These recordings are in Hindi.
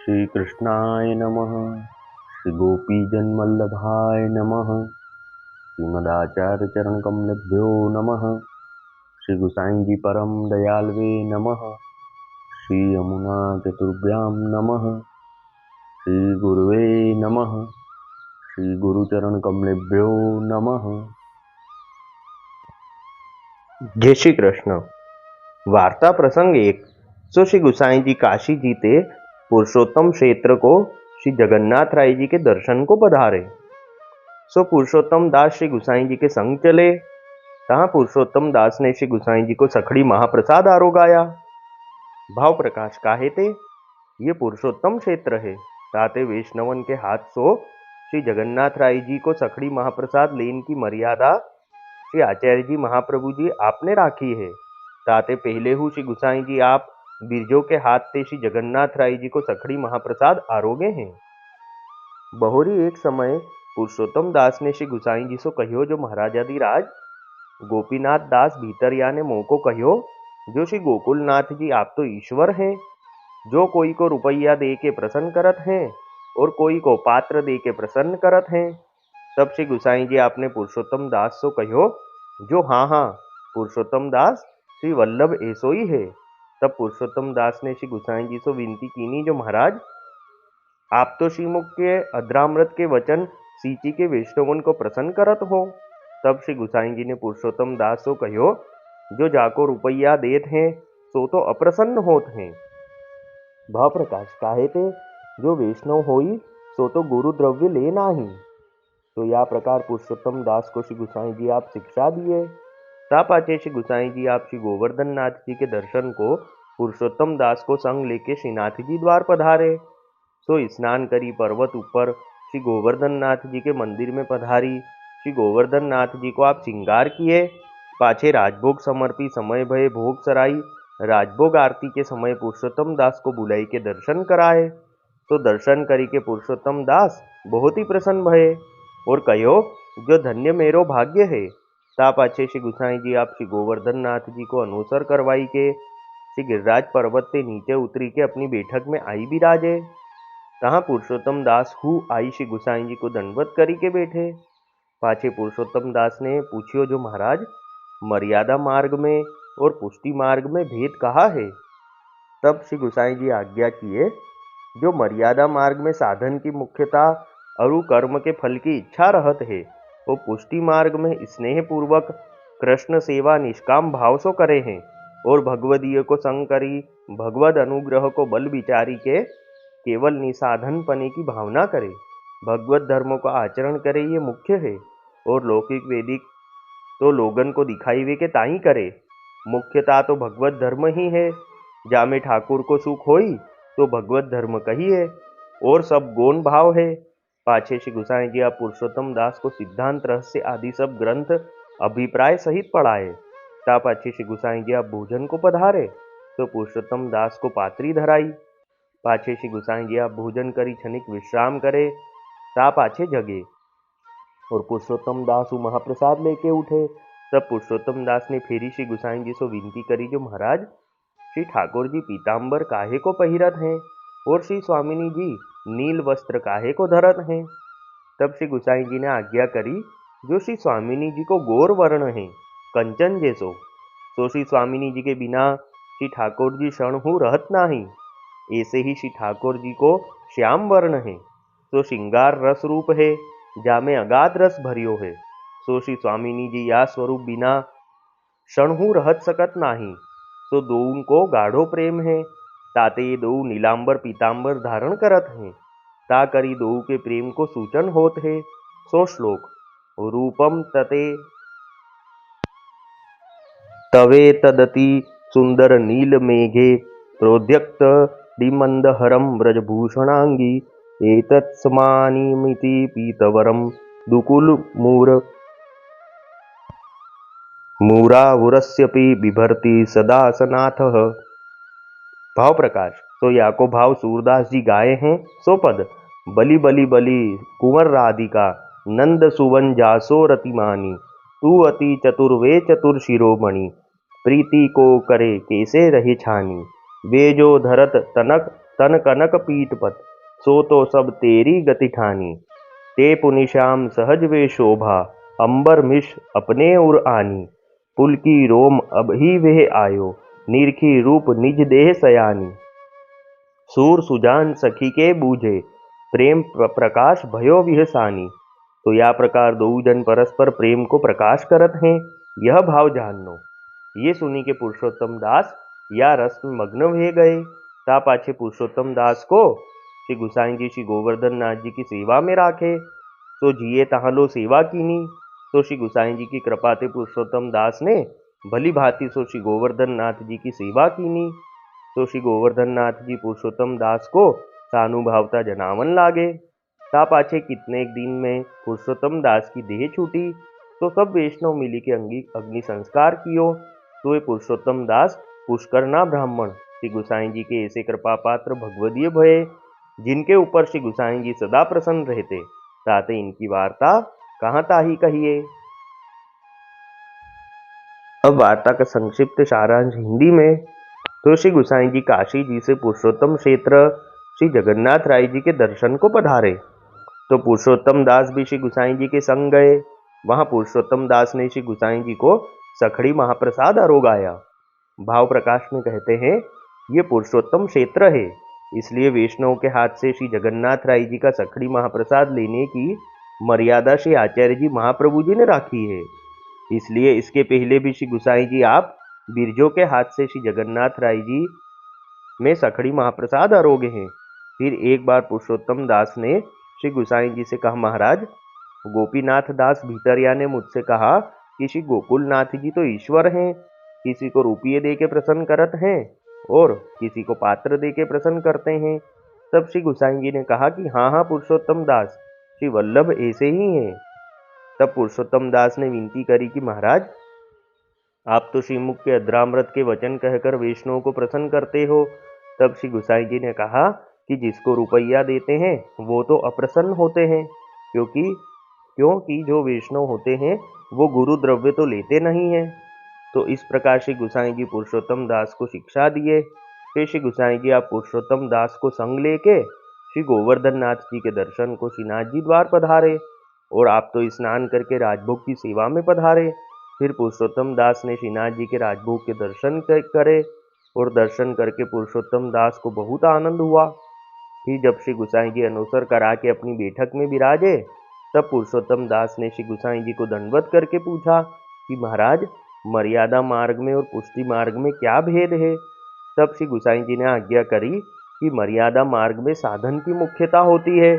श्री कृष्णाय नमः। श्री गोपीजनवल्लभाय नमः। श्रीमदाचार्य चरण कमलेभ्यो नमः। श्री गुसाई जी परम दयालवे नमः। श्री यमुना चतुर्भ्यां नमः। श्री गुरुवे नमः। श्री गुरुचरण कमलेभ्यो नमः। जय श्री कृष्ण। वार्ता प्रसंग 1। सो श्री गुसाई जी काशी जीते पुरुषोत्तम क्षेत्र को श्री जगन्नाथ राय जी के दर्शन को पधारे। सो पुरुषोत्तम दास श्री गुसाई जी के संग चले। तहाँ पुरुषोत्तम दास ने श्री गुसाई जी को सखड़ी महाप्रसाद आरोगाया। भाव प्रकाश काहे ते ये पुरुषोत्तम क्षेत्र है। ताते वैष्णवन के हाथ सो श्री जगन्नाथ राय जी को सखड़ी महाप्रसाद लेन की मर्यादा श्री आचार्य जी महाप्रभु जी आपने राखी है। ताते पहले हूँ श्री गुसाई जी आप बिरजो के हाथ ते श्री जगन्नाथ राय जी को सखड़ी महाप्रसाद आरोगे हैं। बहोरी एक समय पुरुषोत्तम दास ने श्री गुसाई जी से कहो, जो महाराजाधिराज गोपीनाथ दास भीतर याने मोह को कहो, जो श्री गोकुलनाथ जी आप तो ईश्वर हैं, जो कोई को रुपया दे के प्रसन्न करत हैं और कोई को पात्र दे के प्रसन्न करत हैं। तब श्री गुसाई जी आपने पुरुषोत्तम दास से कहो, जो हाँ हाँ पुरुषोत्तम दास श्री वल्लभ ऐसो ही है। तब पुरुषोत्तम दास ने श्री गुसाई जी से विनती कीनी, जो महाराज आप तो श्रीमुख के अद्रामृत के वचन सीची के वैष्णवन को प्रसन्न करत हो। तब श्री गुसाई जी ने पुरुषोत्तम दास को कहो, जो जाको रुपया देत हैं सो तो अप्रसन्न होत हैं। भाव प्रकाश काहे थे, जो वैष्णव होई सो तो गुरु द्रव्य ले नाही। तो या प्रकार पुरुषोत्तम दास को श्री गुसाई जी आप शिक्षा दिए। तापाचे श्री गुसाई जी आप श्री गोवर्धन नाथ जी के दर्शन को पुरुषोत्तम दास को संग लेके श्रीनाथ जी द्वार पधारे। सो स्नान करी पर्वत ऊपर श्री गोवर्धन नाथ जी के मंदिर में पधारी। श्री गोवर्धन नाथ जी को आप श्रृंगार किए। पाछे राजभोग समर्पी समय भये भोग सराई। राजभोग आरती के समय पुरुषोत्तम दास को बुलाई के दर्शन कराए। तो दर्शन करी के पुरुषोत्तम दास बहुत ही प्रसन्न भये और कहो, जो धन्य मेरो भाग्य है। ता पाछे श्री गुसाई जी आप श्री गोवर्धन नाथ जी को अनुसर करवाई के श्री गिरिराज पर्वत से नीचे उतरी के अपनी बैठक में आई बिराजे। तहाँ पुरुषोत्तम दास हु आई श्री गुसाई जी को दंडवत करी के बैठे। पाछे पुरुषोत्तम दास ने पूछियो, जो महाराज मर्यादा मार्ग में और पुष्टि मार्ग में भेद कहा है। तब श्री गुसाई जी आज्ञा किए, जो मर्यादा मार्ग में साधन की मुख्यता अरु कर्म के फल की इच्छा रहत है, वो पुष्टि मार्ग में स्नेह पूर्वक कृष्ण सेवा निष्काम भाव सो करे हैं और भगवदीय को संग करी भगवद अनुग्रह को बल विचारी के केवल निसाधन पने की भावना करे, भगवत धर्मों का आचरण करे, ये मुख्य है। और लौकिक वैदिक तो लोगन को दिखाई वे के ताई करे। मुख्यता तो भगवत धर्म ही है। जामे ठाकुर को सुख होई तो भगवत धर्म कही है और सब गौण भाव है। पाछे श्री गुसाई जी आप पुरुषोत्तम दास को सिद्धांत रहस्य आदि सब ग्रंथ अभिप्राय सहित पढ़ाए। ता पाछे श्री गुसाई जी आप भोजन को पधारे तो पुरुषोत्तम दास को पात्री धराई। पाछे श्री गुसाई जी आप भोजन करी क्षणिक विश्राम करे। ता पाछे जगे और पुरुषोत्तम दास महाप्रसाद लेके उठे। तब पुरुषोत्तम दास ने फेरी श्री गुसाई जी से विनती करी, जो महाराज श्री ठाकुर जी पीताम्बर काहे को पहिरत हैं और श्री स्वामिनी जी नील वस्त्र काहे को धरत हैं। तब श्री गुसाई जी ने आज्ञा करी, जो श्री स्वामिनी जी को गौर वर्ण है कंचन जैसो, तो श्री स्वामिनी जी के बिना श्री ठाकुर जी क्षण हूँ रहत नाही। ऐसे ही श्री ठाकुर जी को श्याम वर्ण है, तो श्रृंगार रस रूप है, जामे अगाध रस भरियो है। सो श्री स्वामिनी जी या स्वरूप बिना क्षण हूँ रहत सकत नाही। सो दोउन को गाढ़ो प्रेम है, ताते ये दो नीलांबर पीतांबर धारण करत हैं। ता करी दो के प्रेम को सूचन होत है। सो श्लोक रूपम तते तवे तदति सुंदर नील मेघे प्रोद्यक्त डिमंदहरम व्रजभूषणांगी एतत्समानिमिति पीतवरम दुकुल मूरावुरस्यपि बिभर्ति सदा सनाथः। भाव प्रकाश तो याको भाव सूरदास जी गाए हैं। सो पद बलि बलि बलि कुंवर राधिका नंद सुवन जासो रतिमानी, तू अति चतुर्वे चतुर शिरोमणि, प्रीति को करे कैसे रहे छानी, वे जो धरत तनक तन कनक पीठपत, सो तो सब तेरी गति ठानी। ते पुनि श्याम सहज वे शोभा, अंबर मिश अपने उर आनी। पुल की रोम अब ही वह आयो, निरखी रूप निज देह सयानी। सूर सुजान सखी के बूझे, प्रेम प्रकाश भयो विहसानी। तो या प्रकार दो जन परस्पर प्रेम को प्रकाश करत हैं, यह भाव जाननो। ये सुनी के पुरुषोत्तम दास या रस में मग्न हुए गए। ता पाछे पुरुषोत्तम दास को श्री गुसाई जी श्री गोवर्धन नाथ जी की सेवा में राखे। तो जिये तहाँ लो सेवा कीनी। तो श्री गुसाई जी की कृपा ते पुरुषोत्तम दास ने भली भांति सो श्री गोवर्धन नाथ जी की सेवा कीनी। तो श्री गोवर्धन नाथ जी पुरुषोत्तम दास को सानुभावता जनावन लागे। ता पाछे कितने एक दिन में पुरुषोत्तम दास की देह छूटी। तो सब वैष्णव मिली के अग्नि संस्कार कियो। तो ये पुरुषोत्तम दास पुष्करना ब्राह्मण श्री गुसाई जी के ऐसे कृपा पात्र भगवदीय भये, जिनके ऊपर श्री गुसाई जी सदा प्रसन्न रहते। ताते इनकी वार्ता कहाँ ताही कहिए। अब वार्ता का संक्षिप्त सारांश हिंदी में। तो श्री गुसाई जी काशी जी से पुरुषोत्तम क्षेत्र श्री जगन्नाथ राय जी के दर्शन को पधारे। तो पुरुषोत्तम दास भी श्री गुसाई जी के संग गए। वहां पुरुषोत्तम दास ने श्री गुसाई जी को सखड़ी महाप्रसाद आरोगाया। भाव प्रकाश में कहते हैं, ये पुरुषोत्तम क्षेत्र है, इसलिए वैष्णव के हाथ से श्री जगन्नाथ राय जी का सखड़ी महाप्रसाद लेने की मर्यादा श्री आचार्य जी महाप्रभु जी ने राखी है। इसलिए इसके पहले भी श्री गुसाई जी आप बिरजों के हाथ से श्री जगन्नाथ राय जी में सखड़ी महाप्रसाद आरोगे हैं। फिर एक बार पुरुषोत्तम दास ने श्री गुसाई जी से कहा, महाराज गोपीनाथ दास भीतरिया ने मुझसे कहा कि श्री गोकुलनाथ जी तो ईश्वर हैं, किसी को रुपये दे के प्रसन्न करत हैं और किसी को पात्र दे के प्रसन्न करते हैं। तब श्री गुसाई जी ने कहा कि हाँ हाँ पुरुषोत्तम दास, श्री वल्लभ ऐसे ही हैं। तब पुरुषोत्तम दास ने विनती करी कि महाराज आप तो श्रीमुख के अद्रामृत के वचन कहकर वैष्णव को प्रसन्न करते हो। तब श्री गुसाई जी ने कहा कि जिसको रुपया देते हैं वो तो अप्रसन्न होते हैं, क्योंकि जो वैष्णव होते हैं वो गुरु द्रव्य तो लेते नहीं हैं। तो इस प्रकार श्री गुसाई जी पुरुषोत्तम दास को शिक्षा दिए। फिर श्री गुसाई जी आप पुरुषोत्तम दास को संग लेके श्री गोवर्धन नाथ जी के दर्शन को श्रीनाथ जी द्वार पधारे और आप तो स्नान करके राजभोग की सेवा में पधारे। फिर पुरुषोत्तम दास ने श्रीनाथ जी के राजभोग के दर्शन करे और दर्शन करके पुरुषोत्तम दास को बहुत आनंद हुआ। फिर जब श्री गुसाई जी अनुसर करा के अपनी बैठक में विराजे, तब पुरुषोत्तम दास ने श्री गुसाई जी को दंडवत करके पूछा कि महाराज मर्यादा मार्ग में और पुष्टि मार्ग में क्या भेद है। तब श्री गुसाई जी ने आज्ञा करी कि मर्यादा मार्ग में साधन की मुख्यता होती है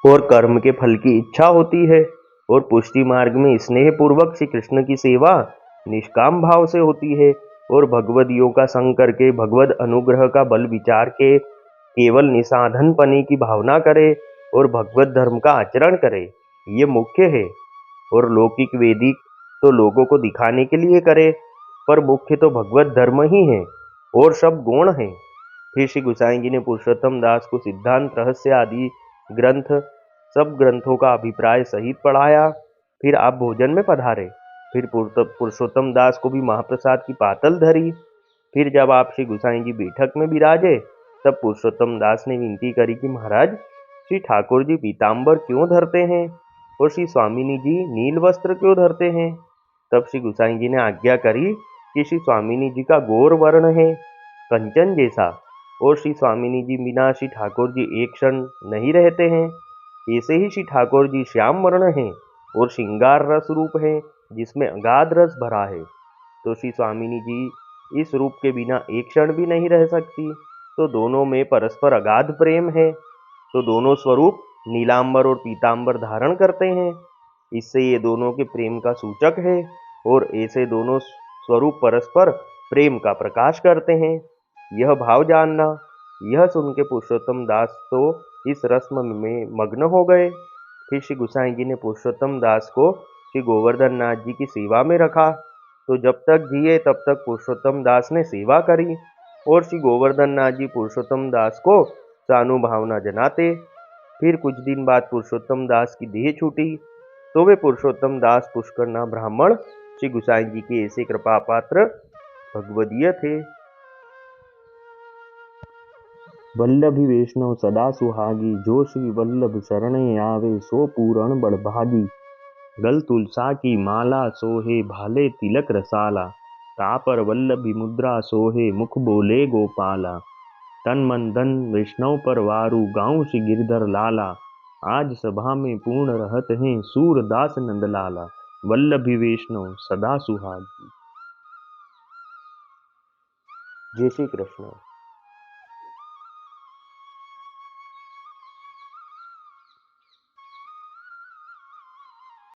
और कर्म के फल की इच्छा होती है, और पुष्टि मार्ग में स्नेह पूर्वक श्री कृष्ण की सेवा निष्काम भाव से होती है और भगवदियों का संग करके भगवद अनुग्रह का बल विचार के केवल निसाधन पने की भावना करे और भगवत धर्म का आचरण करे, ये मुख्य है। और लौकिक वैदिक तो लोगों को दिखाने के लिए करे, पर मुख्य तो भगवत धर्म ही है और सब गुण हैं। फिर श्री गुसाई जी ने पुरुषोत्तम दास को सिद्धांत रहस्य आदि ग्रंथ सब ग्रंथों का अभिप्राय सहित पढ़ाया। फिर आप भोजन में पधारे। फिर पुरुषोत्तम दास को भी महाप्रसाद की पातल धरी। फिर जब आप श्री गुसाई जी बैठक में विराजे, तब पुरुषोत्तम दास ने विनती करी कि महाराज श्री ठाकुर जी पीताम्बर क्यों धरते हैं और श्री स्वामिनी जी नील वस्त्र क्यों धरते हैं। तब श्री गुसाई जी ने आज्ञा करी कि श्री स्वामिनी जी का गौर वर्ण है कंचन जैसा, और श्री स्वामिनी जी बिना श्री ठाकुर जी एक क्षण नहीं रहते हैं। ऐसे ही श्री ठाकुर जी श्याम वर्ण हैं और श्रृंगार रस रूप है जिसमें अगाध रस भरा है। तो श्री स्वामिनी जी इस रूप के बिना एक क्षण भी नहीं रह सकती। तो दोनों में परस्पर अगाध प्रेम है। तो दोनों स्वरूप नीलांबर और पीतांबर धारण करते हैं, इससे ये दोनों के प्रेम का सूचक है और ऐसे दोनों स्वरूप परस्पर प्रेम का प्रकाश करते हैं, यह भाव जानना। यह सुन के पुरुषोत्तम दास तो इस रस्म में मग्न हो गए। फिर श्री गुसाई जी ने पुरुषोत्तम दास को श्री गोवर्धन नाथ जी की सेवा में रखा। तो जब तक जिए तब तक पुरुषोत्तम दास ने सेवा करी और श्री गोवर्धन नाथ जी पुरुषोत्तम दास को सानुभावना जनाते। फिर कुछ दिन बाद पुरुषोत्तम दास की देह छूटी। तो वे पुरुषोत्तम दास पुष्करना ब्राह्मण श्री गुसाई जी के ऐसे कृपा पात्र भगवदीय थे। वल्लभी वैष्णव सदा सुहागी, जो श्री वल्लभ शरणे आवे सो पूरण बड़भागी। गल तुलसा की माला सोहे, भाले तिलक रसाला, तापर वल्लभी मुद्रा सोहे, मुख बोले गोपाला। तन मन धन वैष्णव पर वारू, गाँव श्री गिरधर लाला। आज सभा में पूर्ण रहत हैं, सूरदास नंदलाला। वल्लभी वैष्णव सदा सुहागी। जय श्री कृष्ण।